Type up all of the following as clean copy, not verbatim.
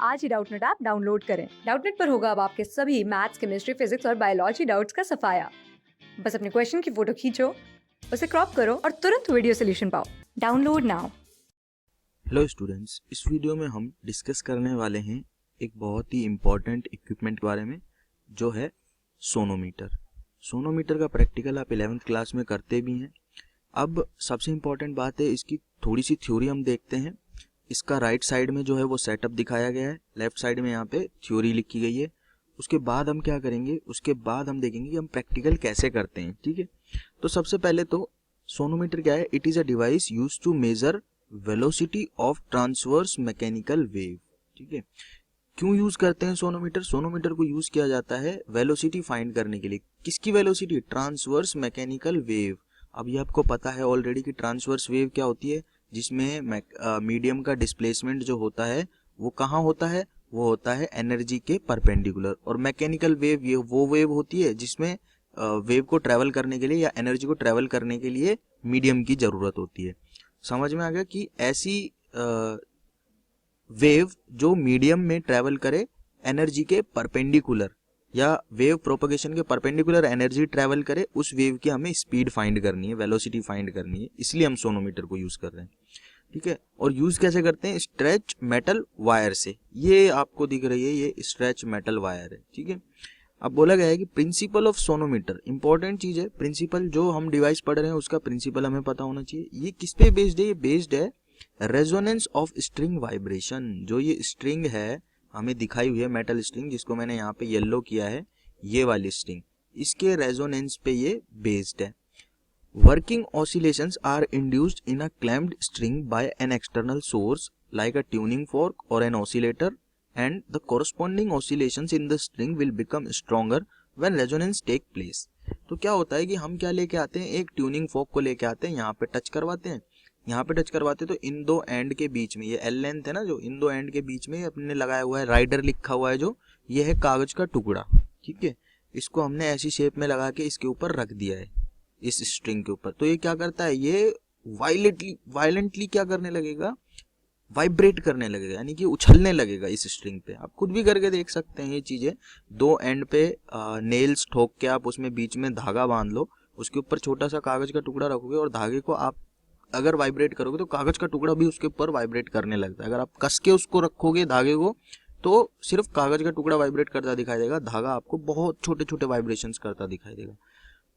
आज ही Doubtnut app download करें। Doubtnut पर होगा अब आपके सभी मैथ्स, केमिस्ट्री, फिजिक्स और बायोलॉजी डाउट्स का सफाया। बस अपने क्वेश्चन की फोटो खींचो, उसे क्रॉप करो और तुरंत वीडियो सोल्यूशन पाओ। Download now. हेलो स्टूडेंट्स, इस वीडियो में हम डिस्कस करने वाले हैं एक बहुत ही इम्पॉर्टेंट इक्विपमेंट के बारे में, जो है सोनोमीटर। सोनोमीटर का प्रैक्टिकल आप 11th क्लास में करते भी हैं। अब सबसे इम्पॉर्टेंट बात है, इसकी थोड़ी सी थ्योरी हम देखते हैं। इसका राइट साइड में जो है वो सेटअप दिखाया गया है, लेफ्ट साइड में यहाँ पे थ्योरी लिखी गई है। उसके बाद हम क्या करेंगे, उसके बाद हम देखेंगे कि हम प्रैक्टिकल कैसे करते हैं। ठीक है, तो सबसे पहले तो सोनोमीटर क्या है? It is a device use to measure velocity of transverse mechanical wave. ठीक है, क्यों यूज करते हैं सोनोमीटर? सोनोमीटर को यूज किया जाता है वेलोसिटी फाइंड करने के लिए। किसकी वेलोसिटी? Transverse mechanical wave. अब ये आपको पता है ऑलरेडी कि ट्रांसवर्स वेव क्या होती है, जिसमें मीडियम का डिस्प्लेसमेंट जो होता है वो कहाँ होता है? वो होता है एनर्जी के परपेंडिकुलर। और मैकेनिकल वेव ये वो वेव होती है जिसमें वेव को ट्रेवल करने के लिए या एनर्जी को ट्रेवल करने के लिए मीडियम की जरूरत होती है। समझ में आ गया कि ऐसी वेव जो मीडियम में ट्रेवल करे एनर्जी के परपेंडिकुलर, या वेव प्रोपगेशन के परपेंडिकुलर एनर्जी ट्रेवल करे, उस वेव की हमें स्पीड फाइंड करनी है, वेलोसिटी फाइंड करनी है। इसलिए हम सोनोमीटर को यूज कर रहे हैं। ठीक है, और यूज कैसे करते हैं? स्ट्रेच मेटल वायर से। ये आपको दिख रही है, ये स्ट्रेच मेटल वायर है। ठीक है, अब बोला गया है कि प्रिंसिपल ऑफ सोनोमीटर, इंपॉर्टेंट चीज है। प्रिंसिपल जो हम डिवाइस पढ़ रहे हैं उसका प्रिंसिपल हमें पता होना चाहिए। ये किस पे बेस्ड है? ये बेस्ड है रेजोनेंस ऑफ स्ट्रिंग वाइब्रेशन। जो ये स्ट्रिंग है हमें दिखाई हुई है, मेटल स्ट्रिंग, जिसको मैंने यहाँ पे येलो किया है, ये वाली स्ट्रिंग, इसके रेजोनेंस पे ये बेस्ड है। Working oscillations are induced in a clamped string by an external source like a tuning fork or an oscillator, and the corresponding oscillations in the string will become stronger when resonance take place. तो क्या होता है कि हम क्या लेके आते हैं? एक ट्यूनिंग फोक को लेके आते हैं, यहाँ पे टच करवाते हैं, यहाँ पे टच करवाते हैं, तो इन दो एंड के बीच में, ये एल लेंथ है ना, जो इन दो एंड के बीच में अपने लगाया हुआ है, राइडर लिखा हुआ है, जो ये है कागज का टुकड़ा। ठीक है, इसको हमने ऐसी शेप में लगा के इसके ऊपर रख दिया है, इस स्ट्रिंग के ऊपर। तो ये क्या करता है? ये वायलेंटली क्या करने लगेगा? वाइब्रेट करने लगेगा, यानी कि उछलने लगेगा इस स्ट्रिंग पे। आप खुद भी करके देख सकते हैं ये चीजें। दो एंड पे नेल्स ठोक के आप उसमें बीच में धागा बांध लो, उसके ऊपर छोटा सा कागज का टुकड़ा रखोगे और धागे को आप अगर वाइब्रेट करोगे तो कागज का टुकड़ा भी उसके ऊपर वाइब्रेट करने लगता है। अगर आप कस के उसको रखोगे धागे को, तो सिर्फ कागज का टुकड़ा वाइब्रेट करता दिखाई देगा, धागा आपको बहुत छोटे छोटे वाइब्रेशंस करता दिखाई देगा।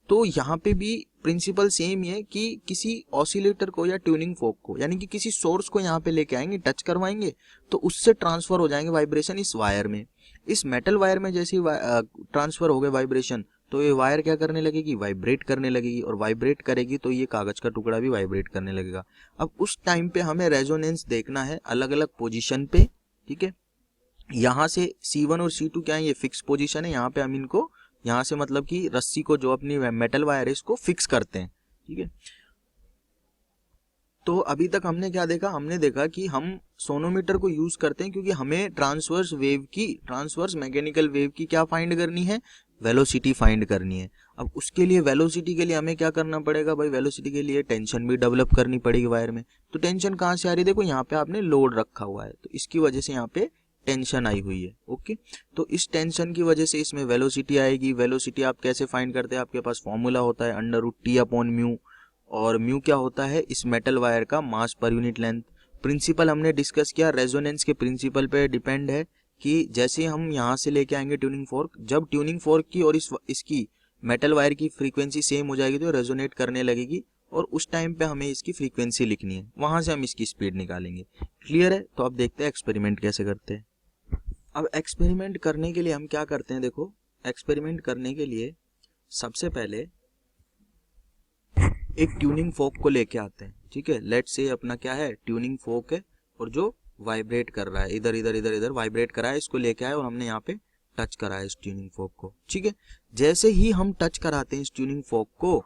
तो यहाँ पे भी प्रिंसिपल सेम ही है कि किसी ऑसिलेटर को या ट्यूनिंग फोक को, यानी कि किसी सोर्स को यहाँ पे लेके आएंगे, टच करवाएंगे, तो उससे ट्रांसफर हो जाएंगे वाइब्रेशन इस वायर में। इस मेटल वायर में जैसे ट्रांसफर हो गए वाइब्रेशन, तो ये वायर क्या करने लगेगी? वाइब्रेट करने लगेगी, और वाइब्रेट करेगी तो ये कागज का टुकड़ा भी वाइब्रेट करने लगेगा। अब उस टाइम पे हमें रेजोनेंस देखना है अलग अलग पोजिशन पे। ठीक है, यहाँ से C1 और C2 क्या है? ये फिक्स पोजिशन है। यहाँ पे हम इनको, यहाँ से मतलब कि रस्सी को, जो अपनी मेटल वायर है, इसको फिक्स करते हैं। ठीक है, तो अभी तक हमने क्या देखा? हमने देखा कि हम सोनोमीटर को यूज करते हैं क्योंकि हमें ट्रांसवर्स वेव की, ट्रांसवर्स मैकेनिकल वेव की क्या फाइंड करनी है? वेलोसिटी फाइंड करनी है। अब उसके लिए, वेलोसिटी के लिए हमें क्या करना पड़ेगा भाई? वेलोसिटी के लिए टेंशन भी डेवलप करनी पड़ेगी वायर में। तो टेंशन कहाँ से आ रही है? देखो यहाँ पे आपने लोड रखा हुआ है, तो इसकी वजह से यहाँ पे टेंशन आई हुई है। ओके, तो इस टेंशन की वजह से इसमें वेलोसिटी आएगी। वेलोसिटी आप कैसे फाइंड करते हैं? आपके पास फॉर्मूला होता है √T/μ, और म्यू क्या होता है? इस मेटल वायर का मास पर यूनिट लेंथ। प्रिंसिपल हमने डिस्कस किया, रेजोनेंस के प्रिंसिपल पे डिपेंड है कि जैसे हम यहाँ से लेके आएंगे ट्यूनिंग फोर्क, जब ट्यूनिंग फोर्क की और इसकी मेटल वायर की फ्रीक्वेंसी सेम हो जाएगी तो रेजोनेट करने लगेगी, और उस टाइम पे हमें इसकी फ्रीक्वेंसी लिखनी है, वहां से हम इसकी स्पीड निकालेंगे। क्लियर है? तो अब देखते हैं एक्सपेरिमेंट कैसे करते हैं। अब एक्सपेरिमेंट करने के लिए हम क्या करते हैं? देखो, एक्सपेरिमेंट करने के लिए सबसे पहले एक ट्यूनिंग फोक को लेके आते हैं। ठीक है, लेट्स से अपना क्या है? ट्यूनिंग फोक है, और जो वाइब्रेट कर रहा है, इधर इधर इधर इधर वाइब्रेट कर रहा है, इसको लेके आए और हमने यहाँ पे टच करा है इस ट्यूनिंग फोक को। ठीक है, जैसे ही हम टच कराते हैं इस ट्यूनिंग फोक को,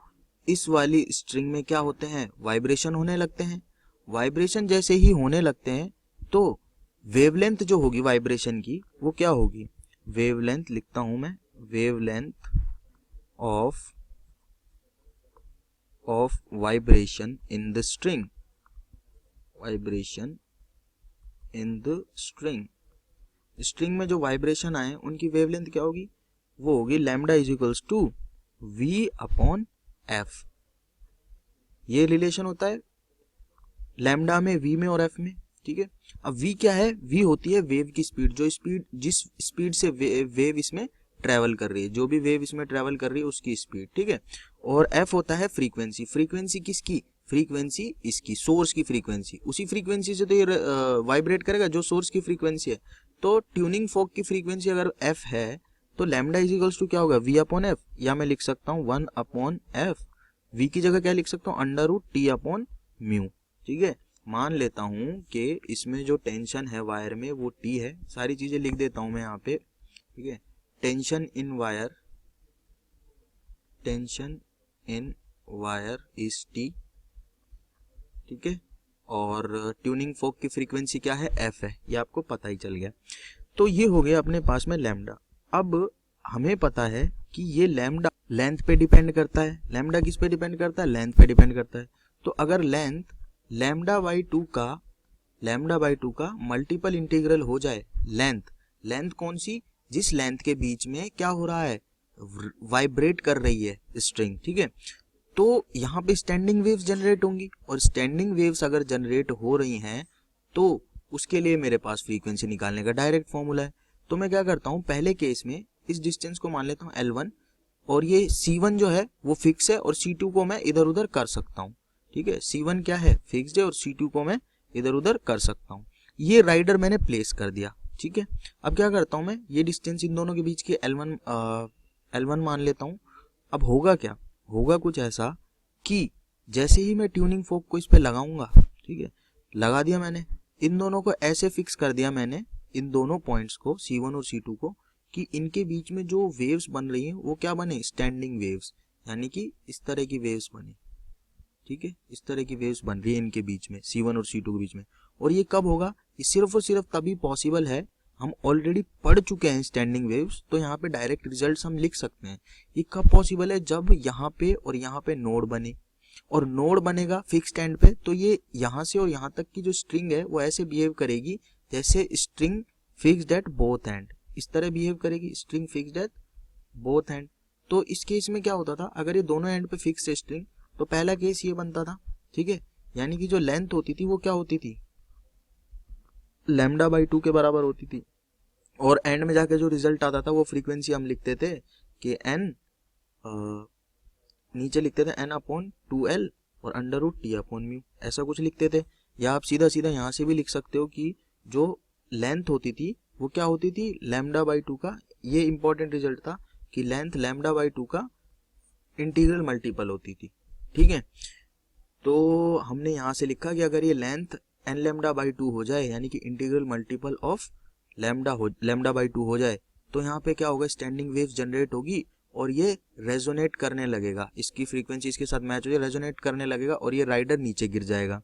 इस वाली स्ट्रिंग में क्या होते हैं? वाइब्रेशन होने लगते हैं। वाइब्रेशन जैसे ही होने लगते हैं तो वेवलेंथ जो होगी वाइब्रेशन की, वो क्या होगी? वेवलेंथ लिखता हूं मैं, wavelength of vibration in the string string में जो वाइब्रेशन आए उनकी वेवलेंथ क्या होगी, वो होगी lambda is equals to v upon F. ये रिलेशन होता है लैम्डा में, v में और f में, ठीक है। अब v क्या है, v होती है वेव की स्पीड, जो स्पीड जिस स्पीड से वेव इसमें ट्रेवल कर रही है, जो भी वेव इसमें ट्रेवल कर रही है उसकी स्पीड, ठीक है। और f होता है फ्रीक्वेंसी, फ्रीक्वेंसी किसकी, फ्रीक्वेंसी इसकी सोर्स की फ्रीक्वेंसी, उसी फ्रीक्वेंसी से तो ये वाइब्रेट करेगा जो सोर्स की फ्रीक्वेंसी है। तो ट्यूनिंग फोक की फ्रीक्वेंसी अगर f है तो लैम्डा इज इक्वल्स टू क्या होगा, v अपॉन एफ, या मैं लिख सकता हूँ 1 अपॉन एफ, v की जगह क्या लिख सकता हूँ, under root T upon mu, ठीक है। मान लेता हूँ कि इसमें जो टेंशन है वायर में वो टी है, सारी चीजें लिख देता हूँ मैं यहाँ पे, ठीक है। Tension in wire, tension in wire is T, ठीक है। और ट्यूनिंग फोक की फ्रीक्वेंसी क्या है, एफ है, ये आपको पता ही चल गया। तो ये हो गया अपने पास में लैम्डा। अब हमें पता है कि ये लैम्डा लेंथ पे डिपेंड करता है, लैम्डा किस पे डिपेंड करता है, लेंथ पे डिपेंड करता है। तो अगर लेंथ लैम्डा बाई टू का मल्टीपल इंटीग्रल हो जाए, लेंथ कौन सी, जिस लेंथ के बीच में क्या हो रहा है, वाइब्रेट कर रही है स्ट्रिंग, ठीक है। तो यहाँ पे स्टैंडिंग वेव्स जनरेट होंगी, और स्टैंडिंग वेव्स अगर जनरेट हो रही हैं तो उसके लिए मेरे पास फ्रीक्वेंसी निकालने का डायरेक्ट फॉर्मूला है। तो मैं क्या करता हूँ, पहले केस में इस डिस्टेंस को मान लेता हूँ L1, और ये C1 जो है वो फिक्स है, और C2 को मैं इधर उधर कर सकता हूँ, ठीक है। C1 क्या है, फिक्स्ड है, और C2 को मैं इधर उधर कर सकता हूँ। ये राइडर मैंने प्लेस कर दिया, ठीक है। अब क्या करता हूँ मैं, ये डिस्टेंस इन दोनों के बीच की L1 मान लेता हूँ। अब होगा क्या, होगा कुछ ऐसा कि जैसे ही मैं ट्यूनिंग फोक को इस पे लगाऊंगा, ठीक है, लगा दिया मैंने, इन दोनों को ऐसे फिक्स कर दिया मैंने, इन दोनों पॉइंट्स को C1 और C2 को, कि इनके बीच में जो वेव्स बन रही हैं वो क्या बने, स्टैंडिंग वेव्स, यानी कि इस तरह की वेव्स बनी, ठीक है। इस तरह की वेव्स बन रही है इनके बीच में, C1 और C2 के बीच में। और ये कब होगा, ये सिर्फ और सिर्फ तभी पॉसिबल है, हम ऑलरेडी पढ़ चुके हैं स्टैंडिंग वेव्स, तो यहाँ पे डायरेक्ट रिजल्ट्स हम लिख सकते हैं। ये कब पॉसिबल है, जब यहाँ पे और यहाँ पे नोड बने, और नोड बनेगा फिक्स्ड एंड पे, तो ये यहाँ से और यहाँ तक की जो स्ट्रिंग है वो ऐसे बिहेव करेगी जैसे string fixed at both and, इस तरह बिहेव करेगी string fixed at both and. तो इस केस में क्या होता था, अगर ये दोनों एंड पे फिक्स है स्ट्रिंग, तो पहला केस ये बनता था, ठीक है। यानी कि जो लेंथ होती थी वो क्या होती थी, लैम्डा बाई 2 के बराबर होती थी, और एंड में जाके जो रिजल्ट आता था वो फ्रीक्वेंसी हम लिखते थे कि n, नीचे लिखते थे n अपॉन 2l और under root T upon mu, ऐसा कुछ लिखते थे। या आप सीधा सीधा यहाँ से भी लिख सकते हो कि जो लेंथ होती थी वो क्या होती थी, लैम्डा बाई 2 का, ये इंपॉर्टेंट रिजल्ट था कि लेंथ लैम्डा बाई 2 का इंटीग्रल मल्टीपल होती थी, ठीक है। तो हमने यहाँ से लिखा कि अगर ये लेंथ n लैम्डा बाई 2 हो जाए, यानी कि integral multiple of lambda by 2 हो जाए, तो यहाँ पे क्या होगा, स्टैंडिंग वेव्स जनरेट होगी, और ये रेजोनेट करने लगेगा, इसकी फ्रीक्वेंसी इसके साथ मैच हो जाए, रेजोनेट करने लगेगा, और ये राइडर नीचे गिर जाएगा।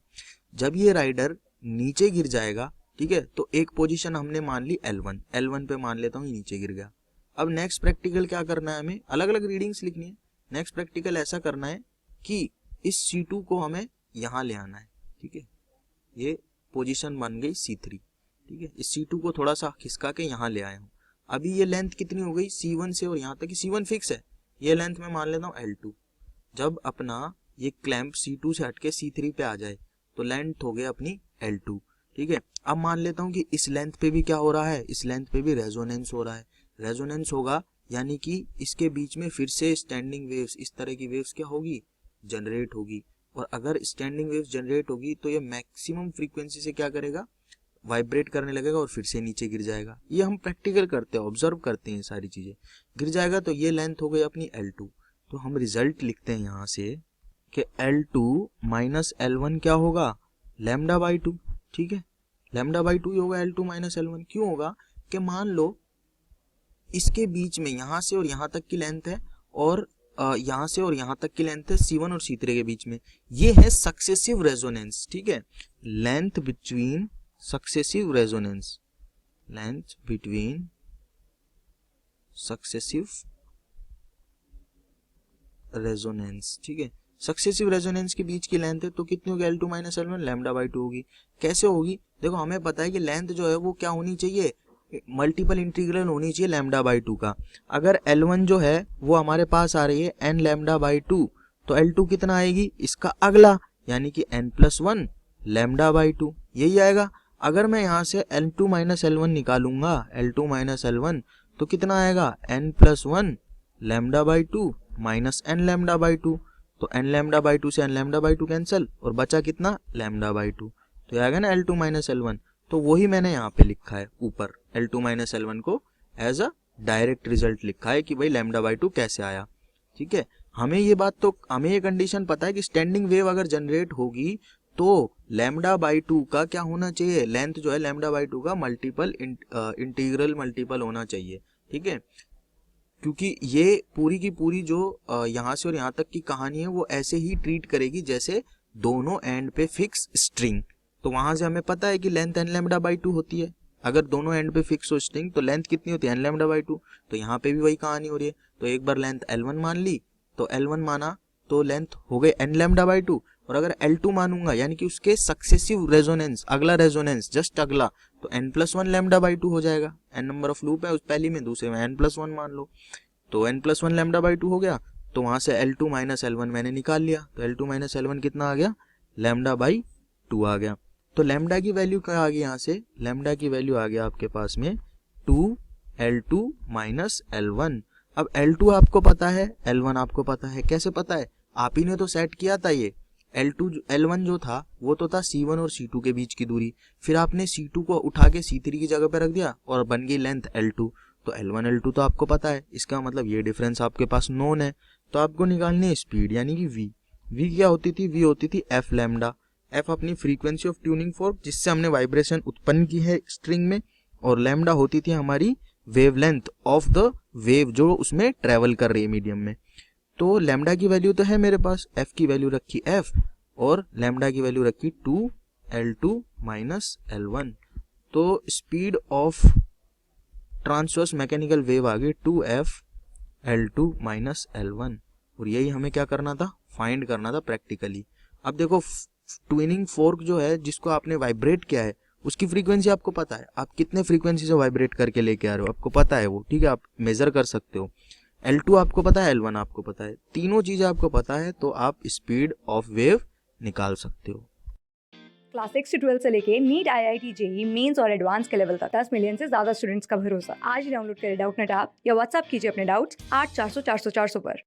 जब ये राइडर नीचे गिर जाएगा, ठीक है, तो एक पोजीशन हमने मान ली L1 पे मान लेता हूँ ये नीचे गिर गया। अब नेक्स्ट प्रैक्टिकल क्या करना है, हमें अलग अलग रीडिंग्स लिखनी है। नेक्स्ट प्रैक्टिकल ऐसा करना है कि इस C2 को हमें यहाँ ले आना है, ठीक है, ये पोजीशन बन गई C3, ठीक है। इस C2 को थोड़ा सा खिसका के यहाँ ले आया हूँ। अभी ये लेंथ कितनी हो गई, C1 से और यहाँ तक, C1 फिक्स है, ये लेंथ मैं मान लेता हूँ L2। जब अपना ये क्लैंप C2 से हटके C3 पे आ जाए तो लेंथ हो गई अपनी L2, ठीक है। अब मान लेता हूँ कि इस लेंथ पे भी क्या हो रहा है, इस लेंथ पे भी रेजोनेंस हो रहा है, रेजोनेंस होगा, यानी कि इसके बीच में फिर से स्टैंडिंग वेव्स, इस तरह की वेव्स क्या होगी, जनरेट होगी। और अगर स्टैंडिंग वेव्स जनरेट होगी तो ये मैक्सिमम फ्रीक्वेंसी से क्या करेगा, वाइब्रेट करने लगेगा, और फिर से नीचे गिर जाएगा। ये हम प्रैक्टिकल करते हैं, ऑब्जर्व करते हैं सारी चीजें। गिर जाएगा तो ये लेंथ हो गई अपनी L2। तो हम रिजल्ट लिखते हैं यहाँ से कि L2 माइनस L1 क्या होगा, लैम्डा बाई 2, ठीक है। लैम्डा बाई 2 ही होगा L2 माइनस L1। क्यों होगा कि मान लो इसके बीच में यहाँ से और यहाँ तक की लेंथ है, और यहाँ से और यहाँ तक की लेंथ है C1 और C3 के बीच में, ये है सक्सेसिव रेजोनेंस, ठीक है। Length between successive resonance, length between successive resonance, ठीक है। सक्सेसिव रेजोनेंस के बीच की लेंथ है, तो कितनी होगी, L2 minus L1, lambda by 2 होगी। कैसे होगी, देखो हमें पता है कि लेंथ जो है वो क्या होनी चाहिए, मल्टीपल इंटीग्रल होनी चाहिए लैम्डा बाई 2 का। अगर L1 जो है वो हमारे पास आ रही है n लैम्डा बाई 2, तो L2 कितना आएगी इसका अगला, यानी कि n+1 लैम्डा बाई 2, यही आएगा। अगर मैं यहाँ से L2 माइनस L1 निकालूंगा, L2 माइनस L1, तो कितना आएगा n+1 lambda by 2 minus n lambda by 2, तो n लैम्डा बाई 2 से n लैम्डा बाई 2 कैंसिल, और बचा कितना लैम्डा बाई 2, तो ये आएगा ना L2 माइनस L1। तो वही मैंने यहाँ पे लिखा है ऊपर, L2 माइनस L1 को एज अ डायरेक्ट रिजल्ट लिखा है कि भाई लैम्डा बाई 2 कैसे आया। ठीक है, हमें ये कंडीशन पता है कि स्टैंडिंग वेव अगर जनरेट होगी तो लैम्डा बाई 2 का क्या होना चाहिए, लेंथ जो है लैम्डा बाई 2 का मल्टीपल इंटीग्रल मल्टीपल होना चाहिए। ठीक है, क्योंकि ये पूरी की पूरी जो यहाँ से और यहाँ तक की कहानी है वो ऐसे ही ट्रीट करेगी जैसे दोनों एंड पे फिक्स स्ट्रिंग। तो वहां से हमें पता है कि लेंथ n लैम्डा बाई 2 होती है। अगर दोनों एंड पे फिक्स हो स्ट्रिंग तो लेंथ कितनी होती है n लैम्डा बाई 2। तो यहाँ पे भी वही कहानी हो रही है। तो एक बार लेंथ L1 मान ली, तो L1 माना तो लेंथ हो गई n लैम्डा बाई 2, और अगर L2 मानूंगा यानी कि उसके सक्सेसिव रेजोनेंस, अगला रेजोनेंस जस्ट अगला, तो n+1 लैम्डा बाई 2 हो जाएगा। n नंबर ऑफ लूप है उस पहली में, दूसरे में n+1 मान लो, तो n+1 लैम्डा बाई 2 हो गया। तो वहां से L2 माइनस L1 मैंने निकाल लिया, तो L2 माइनस L1 कितना आ गया, लैम्डा बाई 2 आ गया। तो लैम्डा की वैल्यू क्या आ गई, यहाँ से लैम्डा की वैल्यू आ गया आपके पास में 2L2 माइनस L1। अब L2 आपको पता है, L1 आपको पता है, कैसे पता है, आप ही ने तो सेट किया था ये। L1 जो था वो तो था C1 और C2 के बीच की दूरी, फिर आपने C2 को उठा के C3 की जगह पे रख दिया और बन गई लेंथ L2। तो L1 L2 तो आपको पता है, इसका मतलब ये डिफरेंस आपके पास नोन है। तो आपको निकालनी है स्पीड, यानी कि V क्या होती थी, V होती थी f लैम्डा। f अपनी फ्रीक्वेंसी ऑफ ट्यूनिंग फोर्क जिससे हमने वाइब्रेशन उत्पन्न की है स्ट्रिंग में, और लैम्डा होती थी हमारी वेवलेंथ ऑफ द वेव जो उसमें ट्रेवल कर रही है मीडियम में। तो लैम्डा की वैल्यू तो है मेरे पास, f की वैल्यू रखी f और लैम्डा की वैल्यू रखी 2L2 माइनस L1। तो speed of transverse mechanical wave आ गई 2FL2 माइनस L1, और यही हमें क्या करना था, फाइंड करना था प्रैक्टिकली। अब देखो ट्विनिंग फोर्क जो है जिसको आपने वाइब्रेट किया है उसकी फ्रीक्वेंसी आपको पता है, आप कितने फ्रीक्वेंसी से वाइब्रेट करके लेके आ रहे हो आपको पता है वो, ठीक है, आप मेजर कर सकते हो। L2 आपको पता है, L1 आपको पता है, तीनों चीजें आपको पता है, तो आप स्पीड ऑफ वेव निकाल सकते हो। क्लास 6 से 12 से लेके नीट, IIT, जेई मेंस और एडवांस के लेवल तक 10 मिलियन से ज्यादा स्टूडेंट्स का भरोसा। आज ही डाउनलोड करें डाउटनेट ऐप या व्हाट्सएप कीजिए अपने डाउट्स 8400 400 400 पर।